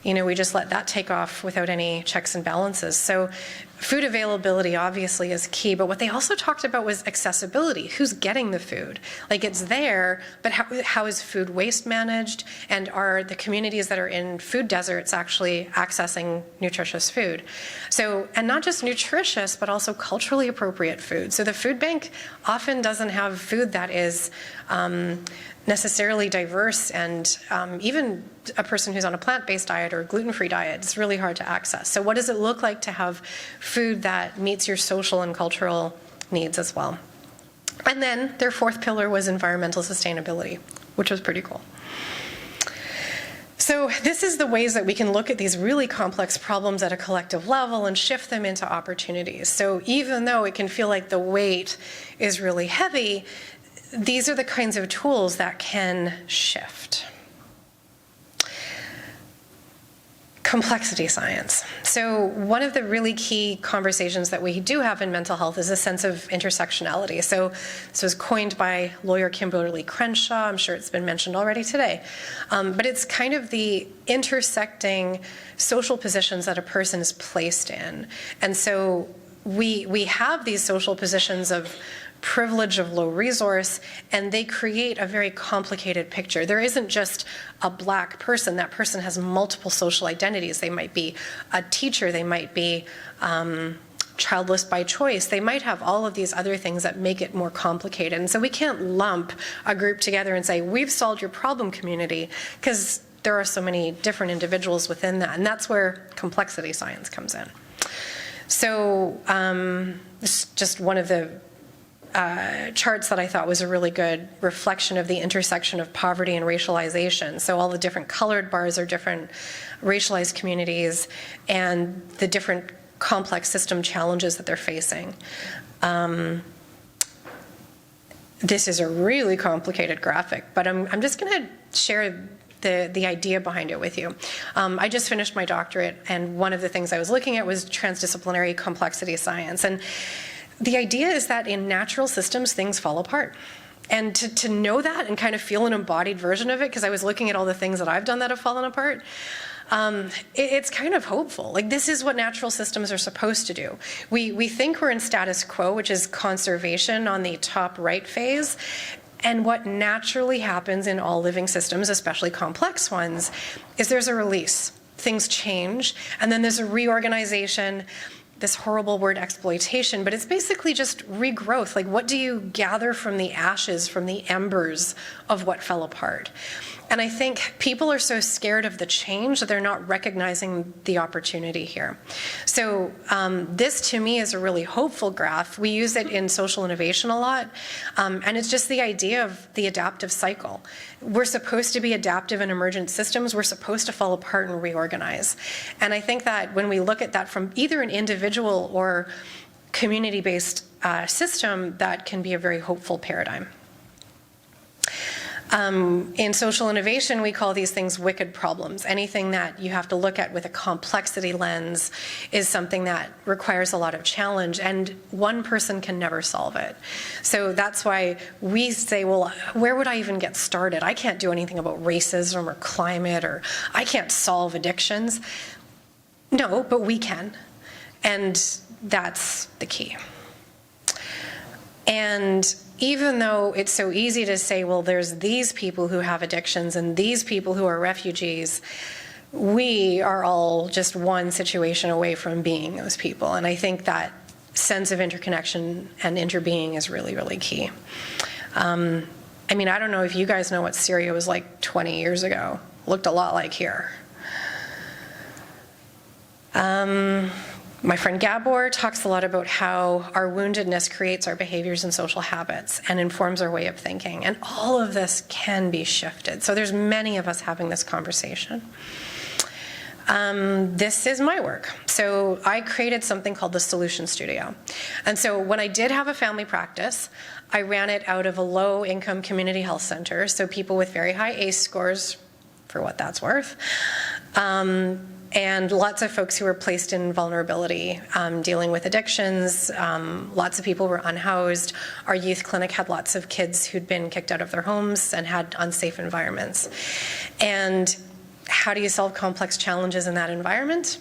we just let that take off without any checks and balances. So food availability obviously is key, but what they also talked about was accessibility. Who's getting the food? Like, it's there, but how is food waste managed? And are the communities that are in food deserts actually accessing nutritious food? So, and not just nutritious, but also culturally appropriate food. So the food bank often doesn't have food that is necessarily diverse, and even a person who's on a plant-based diet or a gluten-free diet, it's really hard to access. So what does it look like to have food that meets your social and cultural needs as well? And then their 4th pillar was environmental sustainability, which was pretty cool. So this is the ways that we can look at these really complex problems at a collective level and shift them into opportunities. So even though it can feel like the weight is really heavy, these are the kinds of tools that can shift. Complexity science. So one of the really key conversations that we do have in mental health is a sense of intersectionality. So this was coined by lawyer Kimberly Crenshaw. I'm sure it's been mentioned already today. But it's kind of the intersecting social positions that a person is placed in. And so we have these social positions of privilege, of low resource, and they create a very complicated picture. There isn't just a black person. That person has multiple social identities. They might be a teacher. They might be childless by choice. They might have all of these other things that make it more complicated. And so we can't lump a group together and say, we've solved your problem community, because there are so many different individuals within that. And that's where complexity science comes in. So this is just one of the charts that I thought was a really good reflection of the intersection of poverty and racialization. So all the different colored bars are different racialized communities and the different complex system challenges that they're facing. This is a really complicated graphic, but I'm just going to share the idea behind it with you. I just finished my doctorate, and one of the things I was looking at was transdisciplinary complexity science. And the idea is that in natural systems, things fall apart. And to know that and kind of feel an embodied version of it, because I was looking at all the things that I've done that have fallen apart, it's kind of hopeful. Like, this is what natural systems are supposed to do. We think we're in status quo, which is conservation on the top right phase. And what naturally happens in all living systems, especially complex ones, is there's a release. Things change, and then there's a reorganization, this horrible word exploitation, but it's basically just regrowth. Like, what do you gather from the ashes, from the embers of what fell apart? And I think people are so scared of the change that they're not recognizing the opportunity here. So this, to me, is a really hopeful graph. We use it in social innovation a lot, and it's just the idea of the adaptive cycle. We're supposed to be adaptive in emergent systems. We're supposed to fall apart and reorganize. And I think that when we look at that from either an individual or community-based system, that can be a very hopeful paradigm. In social innovation, we call these things wicked problems. Anything that you have to look at with a complexity lens is something that requires a lot of challenge, and one person can never solve it. So that's why we say, well, where would I even get started? I can't do anything about racism or climate, or I can't solve addictions. No, but we can. And that's the key. And even though it's so easy to say, well, there's these people who have addictions and these people who are refugees, we are all just one situation away from being those people. And I think that sense of interconnection and interbeing is really, really key. I mean, I don't know if you guys know what Syria was like 20 years ago. Looked a lot like here. My friend Gabor talks a lot about how our woundedness creates our behaviors and social habits and informs our way of thinking. And all of this can be shifted. So there's many of us having this conversation. This is my work. So I created something called the Solution Studio. And so when I did have a family practice, I ran it out of a low-income community health center, so people with very high ACE scores, for what that's worth, and lots of folks who were placed in vulnerability, dealing with addictions. Lots of people were unhoused. Our youth clinic had lots of kids who'd been kicked out of their homes and had unsafe environments. And how do you solve complex challenges in that environment?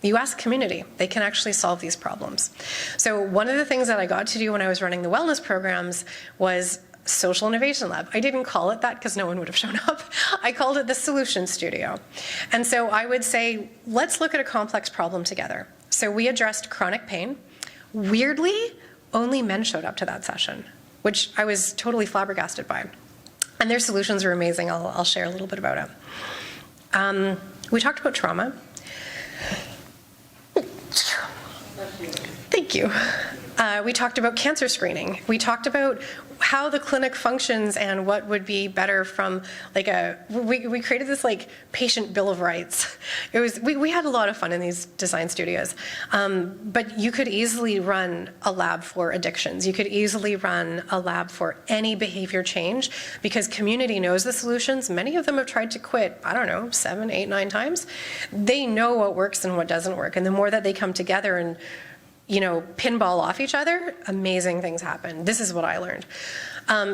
You ask community. They can actually solve these problems. So one of the things that I got to do when I was running the wellness programs was Social Innovation Lab. I didn't call it that because no one would have shown up. I called it the Solution Studio. And so I would say, let's look at a complex problem together. So we addressed chronic pain. Weirdly, only men showed up to that session, which I was totally flabbergasted by. And their solutions were amazing. I'll share a little bit about it. We talked about trauma. Thank you. We talked about cancer screening. We talked about how the clinic functions and what would be better from like we created this like patient bill of rights. It was, we had a lot of fun in these design studios. But you could easily run a lab for addictions. You could easily run a lab for any behavior change because community knows the solutions. Many of them have tried to quit, I don't know, 7, 8, 9 times. They know what works and what doesn't work. And the more that they come together and pinball off each other, amazing things happen. This is what I learned.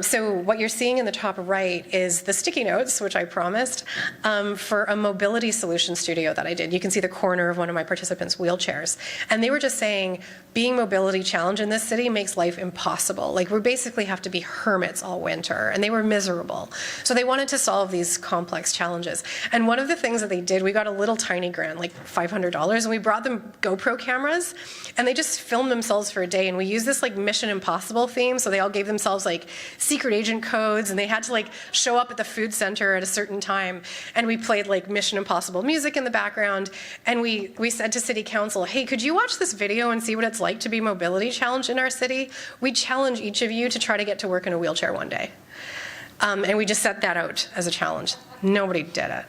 So what you're seeing in the top right is the sticky notes, which I promised, for a mobility solution studio that I did. You can see the corner of one of my participants' wheelchairs. And they were just saying, being mobility challenged in this city makes life impossible. Like, we basically have to be hermits all winter. And they were miserable. So they wanted to solve these complex challenges. And one of the things that they did, we got a little tiny grant, like $500, and we brought them GoPro cameras. And they just filmed themselves for a day. And we used this like Mission Impossible theme. So they all gave themselves like secret agent codes, and they had to like show up at the food center at a certain time. And we played like Mission Impossible music in the background. And we said to City Council, hey, could you watch this video and see what it's like to be mobility challenged in our city? We challenge each of you to try to get to work in a wheelchair one day. And we just set that out as a challenge. Nobody did it.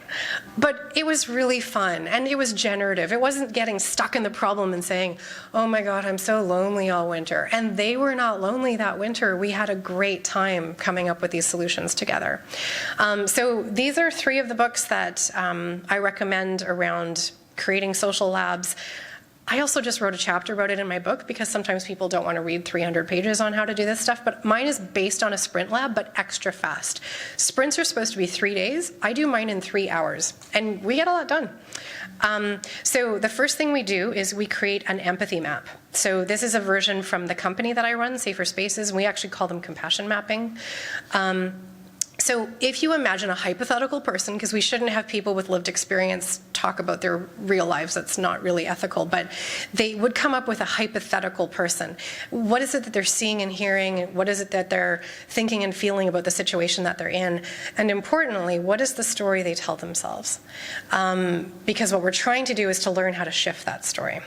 But it was really fun, and it was generative. It wasn't getting stuck in the problem and saying, oh my God, I'm so lonely all winter. And they were not lonely that winter. We had a great time coming up with these solutions together. So these are 3 of the books that I recommend around creating social labs. I also just wrote a chapter about it in my book because sometimes people don't want to read 300 pages on how to do this stuff, but mine is based on a sprint lab, but extra fast. Sprints are supposed to be 3 days. I do mine in 3 hours, and we get a lot done. So the first thing we do is we create an empathy map. So this is a version from the company that I run, Safer Spaces, and we actually call them compassion mapping. So if you imagine a hypothetical person, because we shouldn't have people with lived experience talk about their real lives, that's not really ethical, but they would come up with a hypothetical person. What is it that they're seeing and hearing? What is it that they're thinking and feeling about the situation that they're in? And importantly, what is the story they tell themselves? Because what we're trying to do is to learn how to shift that story.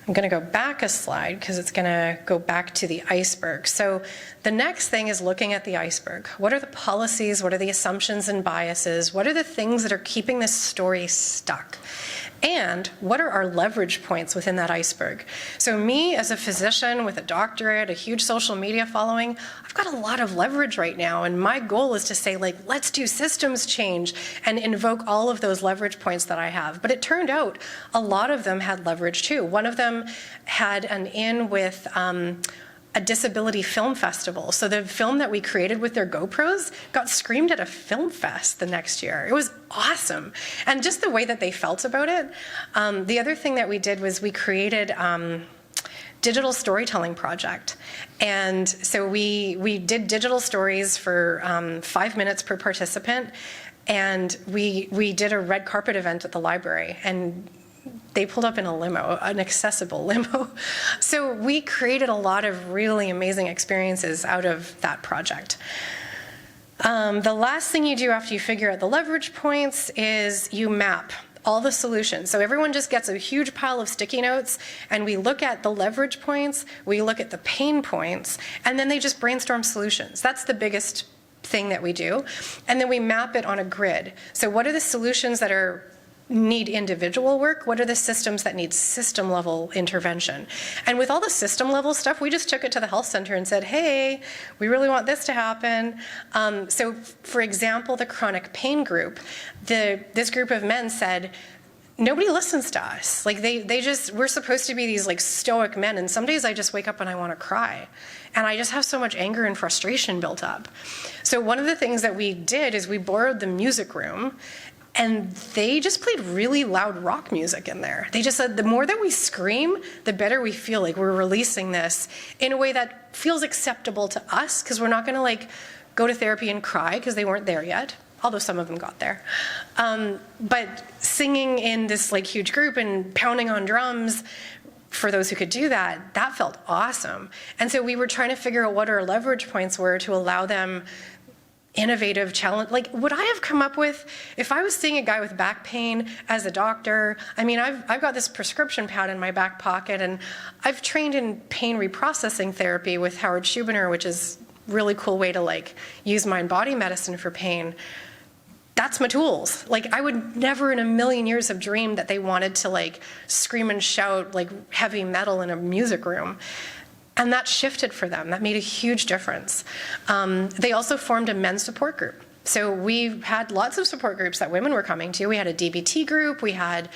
I'm going to go back a slide because it's going to go back to the iceberg. So the next thing is looking at the iceberg. What are the policies? What are the assumptions and biases? What are the things that are keeping this story stuck? And what are our leverage points within that iceberg? So me as a physician with a doctorate, a huge social media following, I've got a lot of leverage right now. And my goal is to say, like, let's do systems change and invoke all of those leverage points that I have. But it turned out a lot of them had leverage too. One of them had an in with a disability film festival. So the film that we created with their GoPros got screened at a film fest the next year. It was awesome. And just the way that they felt about it. The other thing that we did was we created digital storytelling project. And so we did digital stories for 5 minutes per participant. And we did a red carpet event at the library. And they pulled up in a limo, an accessible limo. So we created a lot of really amazing experiences out of that project. The last thing you do after you figure out the leverage points is you map all the solutions. So everyone just gets a huge pile of sticky notes, and we look at the leverage points, we look at the pain points, and then they just brainstorm solutions. That's the biggest thing that we do. And then we map it on a grid. So what are the solutions that need individual work? What are the systems that need system level intervention? And with all the system level stuff, we just took it to the health center and said, hey, we really want this to happen. So for example, the chronic pain group, this group of men said, nobody listens to us. Like we're supposed to be these like stoic men, and some days I just wake up and I want to cry. And I just have so much anger and frustration built up. So one of the things that we did is we borrowed the music room, and they just played really loud rock music in there. They just said, the more that we scream, the better we feel like we're releasing this in a way that feels acceptable to us, because we're not going to like go to therapy and cry, because they weren't there yet, although some of them got there. But singing in this like huge group and pounding on drums, for those who could do that, that felt awesome. And so we were trying to figure out what our leverage points were to allow them innovative challenge. Like, would I have come up with, if I was seeing a guy with back pain as a doctor, I mean, I've got this prescription pad in my back pocket, and I've trained in pain reprocessing therapy with Howard Schubiner, which is a really cool way to like use mind body medicine for pain. That's my tools. Like, I would never in a million years have dreamed that they wanted to like scream and shout like heavy metal in a music room. And that shifted for them. That made a huge difference. They also formed a men's support group. So we had lots of support groups that women were coming to. We had a DBT group. We had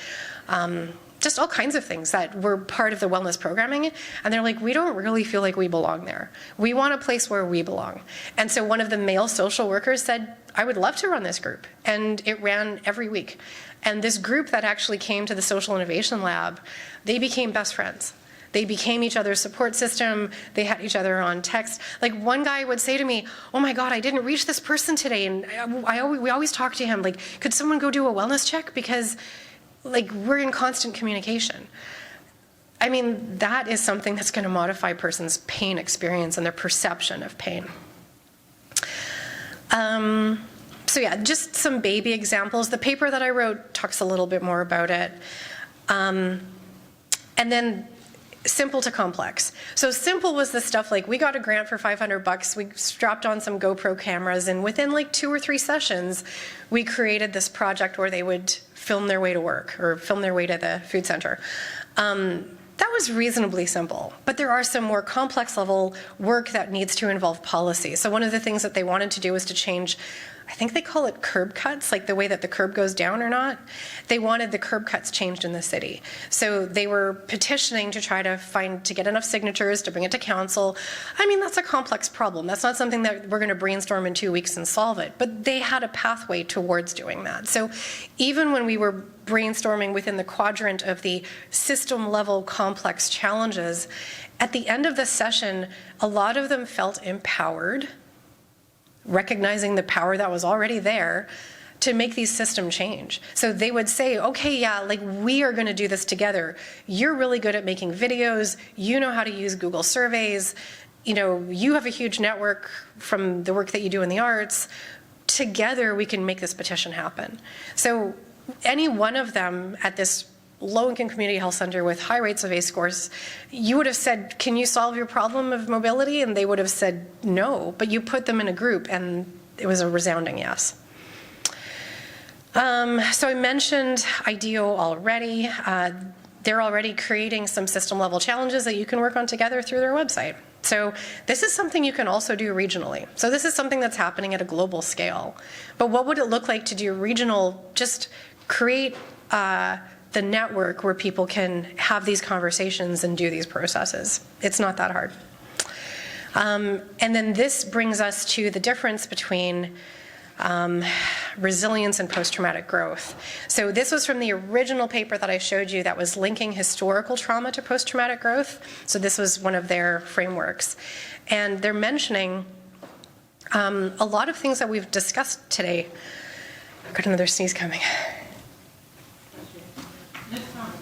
just all kinds of things that were part of the wellness programming. And they're like, we don't really feel like we belong there. We want a place where we belong. And so one of the male social workers said, I would love to run this group. And it ran every week. And this group that actually came to the Social Innovation Lab, they became best friends. They became each other's support system. They had each other on text. Like, one guy would say to me, oh my God, I didn't reach this person today. And we always talk to him, like, could someone go do a wellness check? Because like, we're in constant communication. I mean, that is something that's going to modify a person's pain experience and their perception of pain. So yeah, just some baby examples. The paper that I wrote talks a little bit more about it. And then simple to complex. So simple was the stuff like we got a grant for $500, we strapped on some GoPro cameras, and within like 2 or 3 sessions, we created this project where they would film their way to work or film their way to the food center. That was reasonably simple, but there are some more complex level work that needs to involve policy. So one of the things that they wanted to do was to change, I think they call it curb cuts, like the way that the curb goes down or not. They wanted the curb cuts changed in the city. So they were petitioning to try to get enough signatures to bring it to council. I mean, that's a complex problem. That's not something that we're going to brainstorm in 2 weeks and solve it. But they had a pathway towards doing that. So even when we were brainstorming within the quadrant of the system level complex challenges, at the end of the session, a lot of them felt empowered, recognizing the power that was already there to make these systems change. So they would say, okay, yeah, like we are going to do this together. You're really good at making videos. You know how to use Google surveys. You know, you have a huge network from the work that you do in the arts. Together, we can make this petition happen. So any one of them at this low-income community health center with high rates of ACE scores, you would have said, can you solve your problem of mobility? And they would have said no, but you put them in a group and it was a resounding yes. So I mentioned IDEO already. They're already creating some system level challenges that you can work on together through their website. So this is something you can also do regionally. So this is something that's happening at a global scale. But what would it look like to do regional, just create the network where people can have these conversations and do these processes. It's not that hard. And then this brings us to the difference between resilience and post-traumatic growth. So this was from the original paper that I showed you that was linking historical trauma to post-traumatic growth. So this was one of their frameworks. And they're mentioning a lot of things that we've discussed today. I've got another sneeze coming.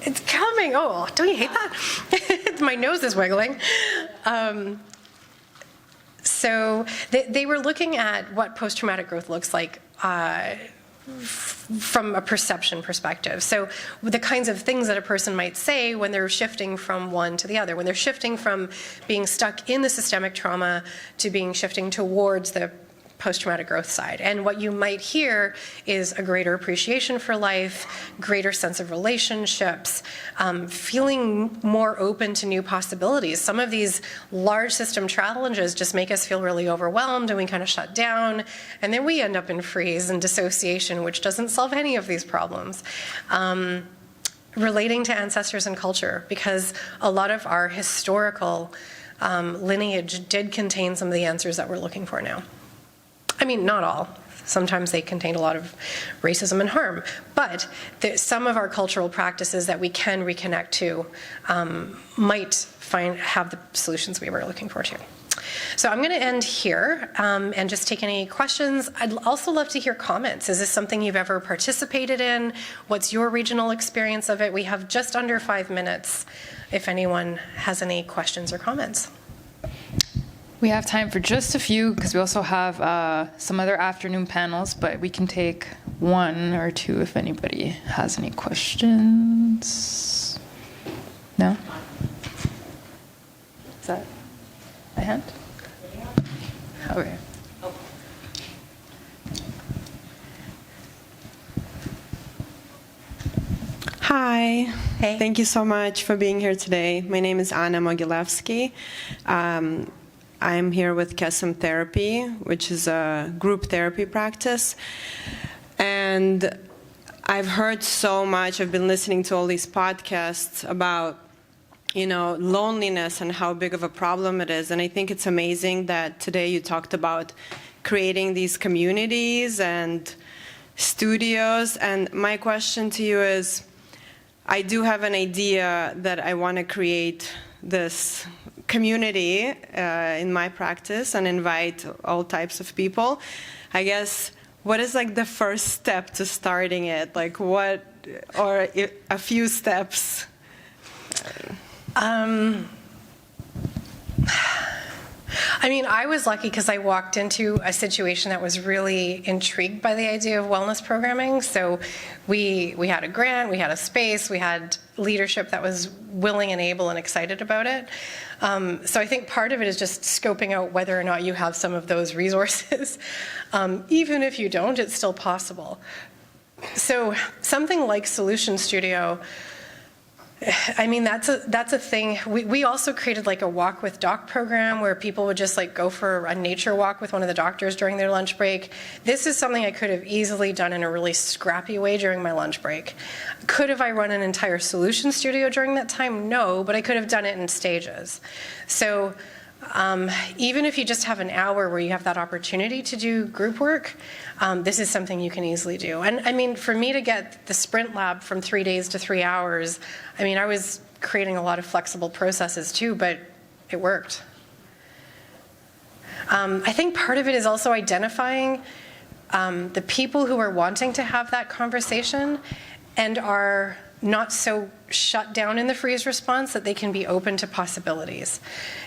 It's coming. Oh, don't you hate that? My nose is wiggling. So they were looking at what post-traumatic growth looks like from a perception perspective. So the kinds of things that a person might say when they're shifting from one to the other, when they're shifting from being stuck in the systemic trauma to shifting towards the post-traumatic growth side. And what you might hear is a greater appreciation for life, greater sense of relationships, feeling more open to new possibilities. Some of these large system challenges just make us feel really overwhelmed and we kind of shut down, and then we end up in freeze and dissociation, which doesn't solve any of these problems. Relating to ancestors and culture, because a lot of our historical lineage did contain some of the answers that we're looking for now. I mean, not all. Sometimes they contain a lot of racism and harm. But some of our cultural practices that we can reconnect to might have the solutions we were looking for too. So I'm going to end here and just take any questions. I'd also love to hear comments. Is this something you've ever participated in? What's your regional experience of it? We have just under 5 minutes if anyone has any questions or comments. We have time for just a few because we also have some other afternoon panels, but we can take 1 or 2 if anybody has any questions. No? Is that a hand? Okay. Hi. Hey. Thank you so much for being here today. My name is Anna Mogilevsky. I'm here with Kesem Therapy, which is a group therapy practice. And I've heard so much, I've been listening to all these podcasts about, loneliness and how big of a problem it is. And I think it's amazing that today you talked about creating these communities and studios. And my question to you is, I do have an idea that I want to create this community in my practice and invite all types of people. I guess, what is like the first step to starting it? Like what, or a few steps? I mean, I was lucky because I walked into a situation that was really intrigued by the idea of wellness programming. So we had a grant, we had a space, we had leadership that was willing and able and excited about it. So I think part of it is just scoping out whether or not you have some of those resources. Even if you don't, it's still possible. So something like Solution Studio, I mean, that's a thing. We also created like a walk with doc program where people would just like go for a nature walk with one of the doctors during their lunch break. This is something I could have easily done in a really scrappy way during my lunch break. Could have I run an entire Solution Studio during that time? No, but I could have done it in stages. So even if you just have an hour where you have that opportunity to do group work, this is something you can easily do. And I mean, for me to get the sprint lab from 3 days to 3 hours, I mean, I was creating a lot of flexible processes too, but it worked. I think part of it is also identifying the people who are wanting to have that conversation and are not so shut down in the freeze response that they can be open to possibilities.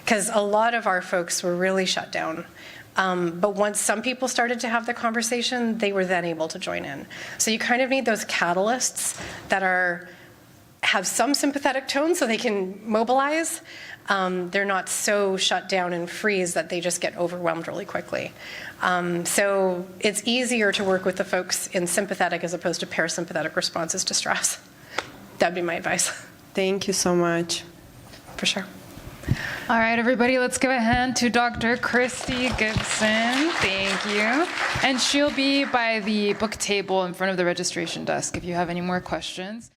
Because a lot of our folks were really shut down. But once some people started to have the conversation, they were then able to join in. So you kind of need those catalysts that have some sympathetic tone so they can mobilize. They're not so shut down and freeze that they just get overwhelmed really quickly. So it's easier to work with the folks in sympathetic as opposed to parasympathetic responses to stress. That'd be my advice. Thank you so much. For sure. All right, everybody, let's give a hand to Dr. Christy Gibson. Thank you. And she'll be by the book table in front of the registration desk if you have any more questions.